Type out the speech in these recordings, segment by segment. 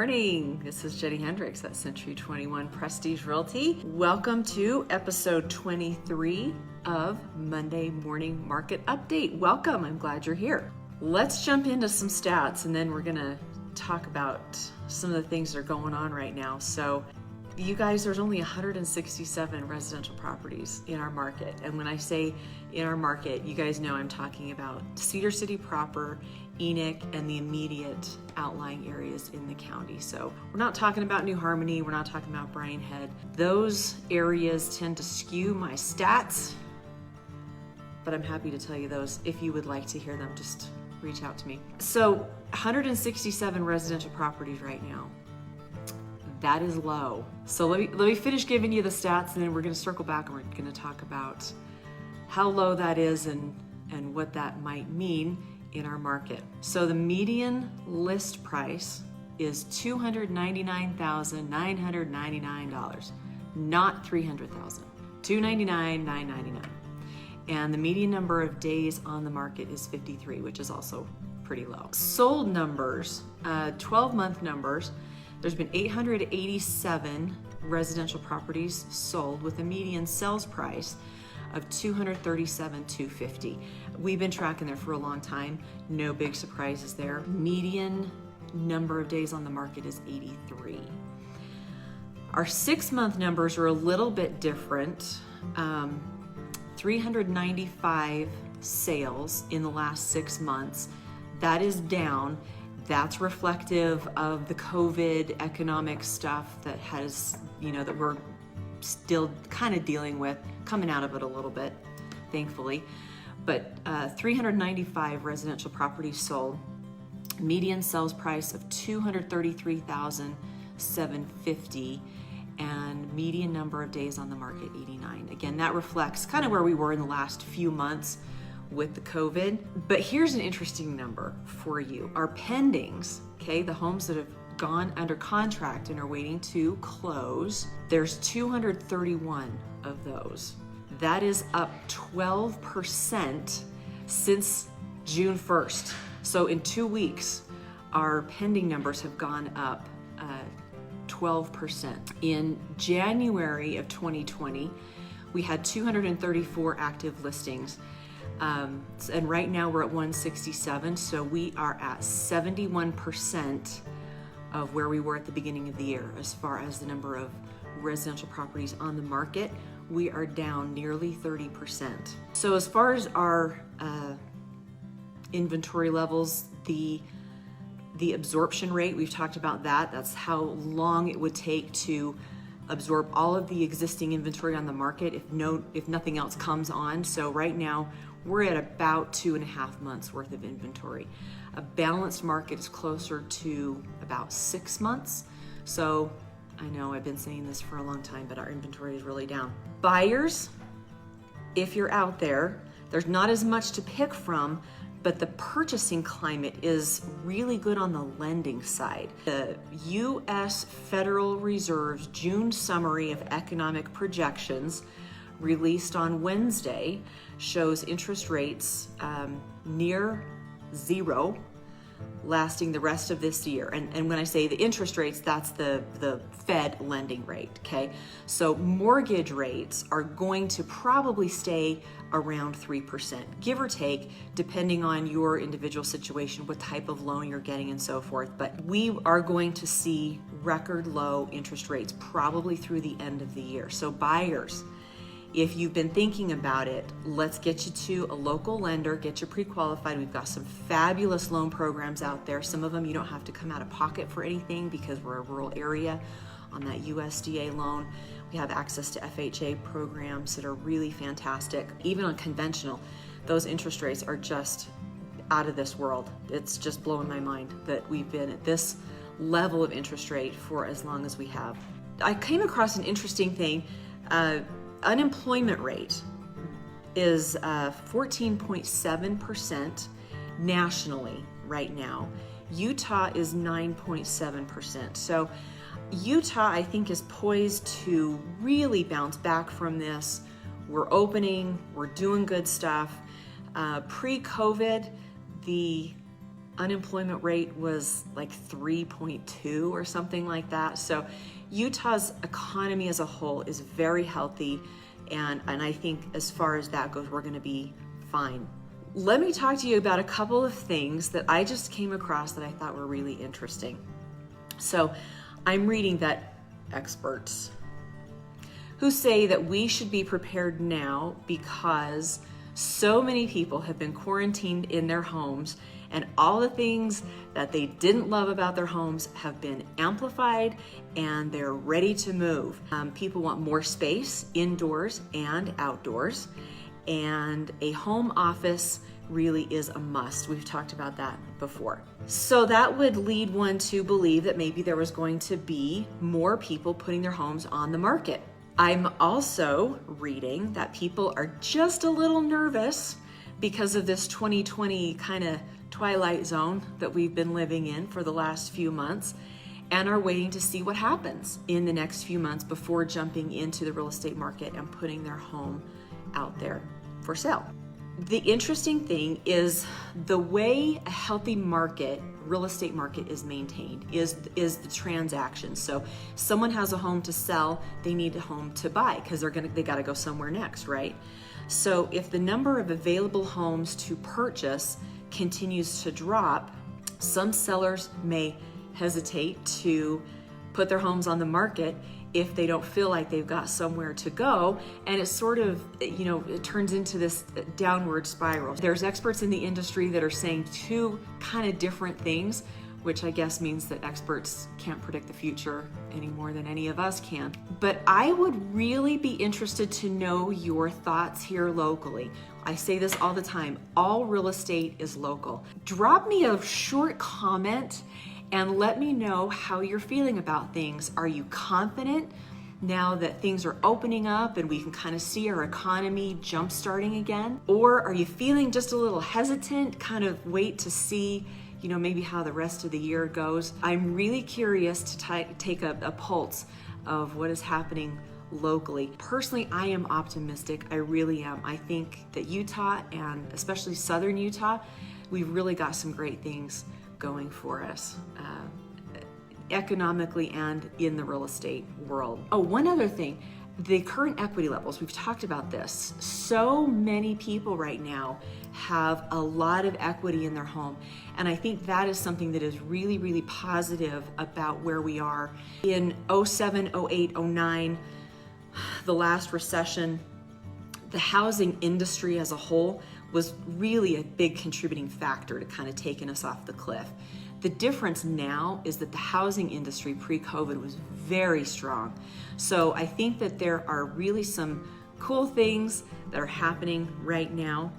morning. This is Jennie Hendricks at Century 21 Prestige Realty. Welcome to episode 23 of Monday Morning Market Update. Welcome. I'm glad you're here. Let's jump into some stats and then we're going to talk about some of the things that are going on right now. So you guys, there's only 167 residential properties in our market. And when I say in our market, you guys know I'm talking about Cedar City proper, Enoch, and the immediate outlying areas in the county. So we're not talking about New Harmony, we're not talking about Bryan Head. Those areas tend to skew my stats, but I'm happy to tell you those. If you would like to hear them, just reach out to me. So 167 residential properties right now. That is low. So let me finish giving you the stats, and then we're going to circle back and we're going to talk about how low that is and what that might mean in our market. So the median list price is $299,999, not $300,000. $299,999. And the median number of days on the market is 53, which is also pretty low. Sold numbers, 12-month numbers. There's been 887 residential properties sold with a median sales price of $237,250. We've been tracking there for a long time. No big surprises there. Median number of days on the market is 83. Our 6-month numbers are a little bit different. 395 sales in the last 6 months. That is down. That's reflective of the COVID economic stuff that has, that we're still kind of dealing with, coming out of it a little bit, thankfully. But 395 residential properties sold, median sales price of $233,750, and median number of days on the market 89. Again, that reflects kind of where we were in the last few months with the COVID. But here's an interesting number for you. Our pendings, okay, the homes that have gone under contract and are waiting to close, there's 231 of those. That is up 12% since June 1st. So in 2 weeks, our pending numbers have gone up 12%. In January of 2020, we had 234 active listings. And right now we're at 167, so we are at 71% of where we were at the beginning of the year as far as the number of residential properties on the market. We are down nearly 30%. So as far as our inventory levels, the absorption rate, we've talked about that. That's how long it would take to absorb all of the existing inventory on the market if nothing else comes on. So right now we're at about 2.5 months worth of inventory. A balanced market is closer to about 6 months. So I know I've been saying this for a long time, but our inventory is really down. Buyers, if you're out there, there's not as much to pick from, but the purchasing climate is really good on the lending side. The U.S. Federal Reserve's June summary of economic projections released on Wednesday shows interest rates near zero lasting the rest of this year. And when I say the interest rates, that's the Fed lending rate, okay? So mortgage rates are going to probably stay around 3%, give or take, depending on your individual situation, what type of loan you're getting and so forth. But we are going to see record low interest rates probably through the end of the year. So buyers, if you've been thinking about it, let's get you to a local lender, get you pre-qualified. We've got some fabulous loan programs out there. Some of them you don't have to come out of pocket for anything because we're a rural area. On that USDA loan, we have access to FHA programs that are really fantastic. Even on conventional, those interest rates are just out of this world. It's just blowing my mind that we've been at this level of interest rate for as long as we have. I came across an interesting thing. Unemployment rate is 14.7% nationally right now. Utah is 9.7%. So Utah, I think, is poised to really bounce back from this. We're opening, we're doing good stuff. Pre-COVID, the unemployment rate was like 3.2 or something like that. So Utah's economy as a whole is very healthy, and I think as far as that goes, we're going to be fine. Let me talk to you about a couple of things that I just came across that I thought were really interesting. So I'm reading that experts who say that we should be prepared now because so many people have been quarantined in their homes, and all the things that they didn't love about their homes have been amplified, and they're ready to move. People want more space indoors and outdoors, and a home office really is a must. We've talked about that before. So that would lead one to believe that maybe there was going to be more people putting their homes on the market. I'm also reading that people are just a little nervous because of this 2020 kind of twilight zone that we've been living in for the last few months, and are waiting to see what happens in the next few months before jumping into the real estate market and putting their home out there for sale. The interesting thing is the way a healthy market, real estate market, is maintained is the transaction. So someone has a home to sell, they need a home to buy because they got to go somewhere next, right? So if the number of available homes to purchase continues to drop, some sellers may hesitate to put their homes on the market if they don't feel like they've got somewhere to go, and it sort of, it turns into this downward spiral. There's experts in the industry that are saying two kind of different things, which I guess means that experts can't predict the future any more than any of us can. But I would really be interested to know your thoughts here locally. I say this all the time, all real estate is local. Drop me a short comment and let me know how you're feeling about things. Are you confident now that things are opening up and we can kind of see our economy jump starting again? Or are you feeling just a little hesitant, kind of wait to see, maybe how the rest of the year goes? I'm really curious to take a pulse of what is happening locally. Personally, I am optimistic. I really am. I think that Utah, and especially Southern Utah, we've really got some great things going for us economically and in the real estate world. Oh, one other thing, the current equity levels, we've talked about this. So many people right now have a lot of equity in their home, and I think that is something that is really, really positive about where we are. In 07, 08, 09, the last recession, the housing industry as a whole was really a big contributing factor to kind of taking us off the cliff. The difference now is that the housing industry pre-COVID was very strong. So I think that there are really some cool things that are happening right now.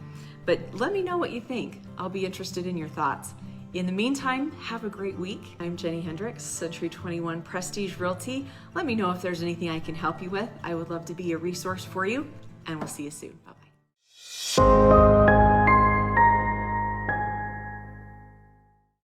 But let me know what you think. I'll be interested in your thoughts. In the meantime, have a great week. I'm Jennie Hendricks, Century 21 Prestige Realty. Let me know if there's anything I can help you with. I would love to be a resource for you, and we'll see you soon. Bye-bye.